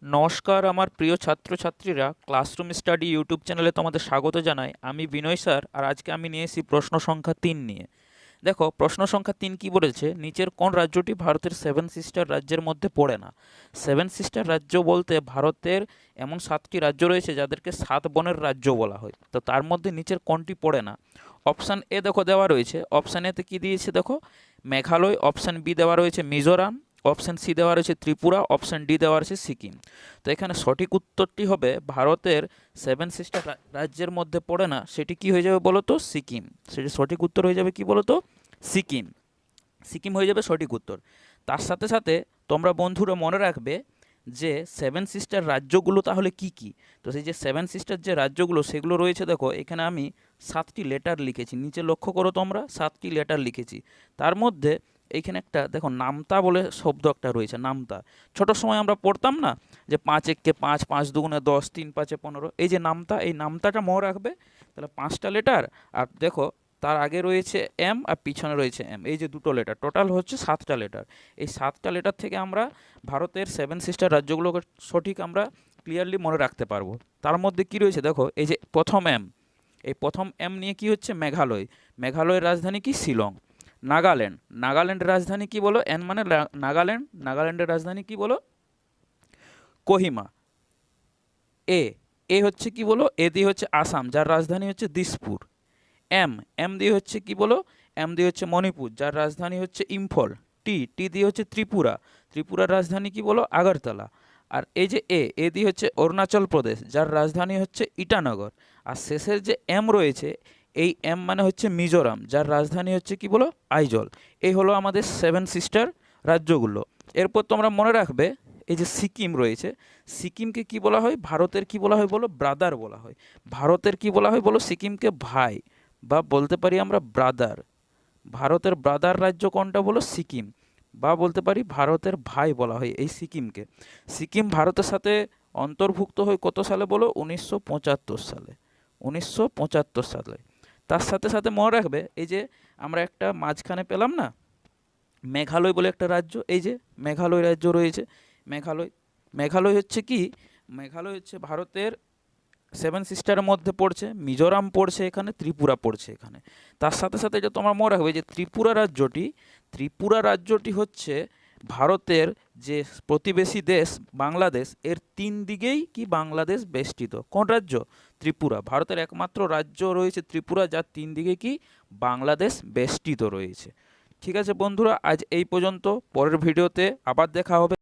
নমস্কার আমার প্রিয় ছাত্রছাত্রীরা, ক্লাসরুম স্টাডি ইউটিউব চ্যানেলে তোমাদের স্বাগত জানাই। আমি বিনয় স্যার, আর আজকে আমি নিয়ে এসেছি প্রশ্ন সংখ্যা 3 নিয়ে। দেখো প্রশ্ন সংখ্যা 3 কি বলেছে, নিচের কোন রাজ্যটি ভারতের সেভেন সিস্টার রাজ্যের মধ্যে পড়ে না? সেভেন সিস্টার রাজ্য বলতে ভারতের এমন 7টি রাজ্য রয়েছে যাদেরকে 7 বনের রাজ্য বলা হয়। তো তার মধ্যে নিচের কোনটি পড়ে না? অপশান এ দেখো দেওয়া রয়েছে। অপশান এতে কি দিয়েছে দেখো, মেঘালয়। অপশান বি দেওয়া রয়েছে মিজোরাম। অপশান সি দেওয়া রয়েছে ত্রিপুরা। অপশান ডি দেওয়া রয়েছে সিকিম। তো এখানে সঠিক উত্তরটি হবে ভারতের সেভেন সিস্টার রাজ্যের মধ্যে পড়ে না, সেটি কি হয়ে যাবে বলো তো? সিকিম। সেটি সঠিক উত্তর হয়ে যাবে কি বলো তো? সিকিম। সিকিম হয়ে যাবে সঠিক উত্তর। তার সাথে সাথে তোমরা বন্ধুরা মনে রাখবে যে সেভেন সিস্টার রাজ্যগুলো তাহলে কি কি। তো সেই যে সেভেন সিস্টার যে রাজ্যগুলো সেগুলো রয়েছে, দেখো এখানে আমি 7টি লেটার লিখেছি, নিচে লক্ষ্য করো তোমরা 7টি লেটার লিখেছি। তার মধ্যে এইখানে একটা দেখো নামতা বলে শব্দ একটা রয়েছে, নামতা। ছোট সময় আমরা পড়তাম না যে 5 একে 5, 5 দুগুণে 10, 3 5 15, এই যে নামতা, এই নামতাটা মনে রাখবে। তাহলে 5টা লেটার, আর দেখো তার আগে রয়েছে এম আর পিছনে রয়েছে এম, এই যে দুটো লেটার, টোটাল হচ্ছে 7টা লেটার। এই 7টা লেটার থেকে আমরা ভারতের সেভেন সিস্টার রাজ্যগুলোকে সঠিক আমরা ক্লিয়ারলি মনে রাখতে পারবো। তার মধ্যে কি রয়েছে দেখো, এই যে প্রথম এম, এই প্রথম এম নিয়ে কি হচ্ছে মেঘালয়। মেঘালয়ের রাজধানী কি? শিলং। নাগাল্যান্ড, নাগাল্যান্ডের রাজধানী কি বলো? এন মানে নাগাল্যান্ড, নাগাল্যান্ডের রাজধানী কি বলো? কোহিমা। এ, এ হচ্ছে কি বলো? এ দিয়ে হচ্ছে আসাম, যার রাজধানী হচ্ছে দিসপুর। এম, এম দিয়ে হচ্ছে কি বলো? এম দিয়ে হচ্ছে মণিপুর, যার রাজধানী হচ্ছে ইম্ফল। টি, টি দিয়ে হচ্ছে ত্রিপুরা, ত্রিপুরার রাজধানী কি বলো? আগরতলা। আর এই যে এ, এ দিয়ে হচ্ছে অরুণাচল প্রদেশ, যার রাজধানী হচ্ছে ইটানগর। আর শেষের যে এম রয়েছে, এই এম মানে হচ্ছে মিজোরাম, যার রাজধানী হচ্ছে কি বলো? আইজল। এই হলো আমাদের সেভেন সিস্টার রাজ্যগুলো। এরপর তোমরা মনে রাখবে এই যে সিকিম রয়েছে, সিকিমকে কি বলা হয়? ভারতের কি বলা হয় বলো? ব্রাদার বলা হয়। ভারতের কি বলা হয় বলো? সিকিমকে ভাই, বা বলতে পারি আমরা ব্রাদার। ভারতের ব্রাদার রাজ্য কোনটা বলো? সিকিম। বা বলতে পারি ভারতের ভাই বলা হয় এই সিকিমকে। সিকিম ভারতের সাথে অন্তর্ভুক্ত হয় কত সালে বলো? 1975 সালে। 1975 সালে। তার সাথে সাথে মনে রাখবে এই যে আমরা একটা মাঝখানে পেলাম না মেঘালয় বলে একটা রাজ্য, এই যে মেঘালয় রাজ্য রয়েছে। মেঘালয়, মেঘালয় হচ্ছে কি? মেঘালয় হচ্ছে ভারতের সেভেন সিস্টারের মধ্যে পড়ছে। মিজোরাম পড়ছে এখানে, ত্রিপুরা পড়ছে এখানে। তার সাথে সাথে যে তোমার মনে রাখবে যে ত্রিপুরা রাজ্যটি, ত্রিপুরা রাজ্যটি হচ্ছে ভারতের যে প্রতিবেশী দেশ বাংলাদেশ, এর 3 দিকেই কি বাংলাদেশ বেষ্টিত। কোন রাজ্য? ত্রিপুরা। ভারতের একমাত্র রাজ্য রয়েছে ত্রিপুরা, যার 3 দিকে কি বাংলাদেশ বেষ্টিত রয়েছে। ঠিক আছে বন্ধুরা, আজ এই পর্যন্ত। পরের ভিডিওতে আবার দেখা হবে।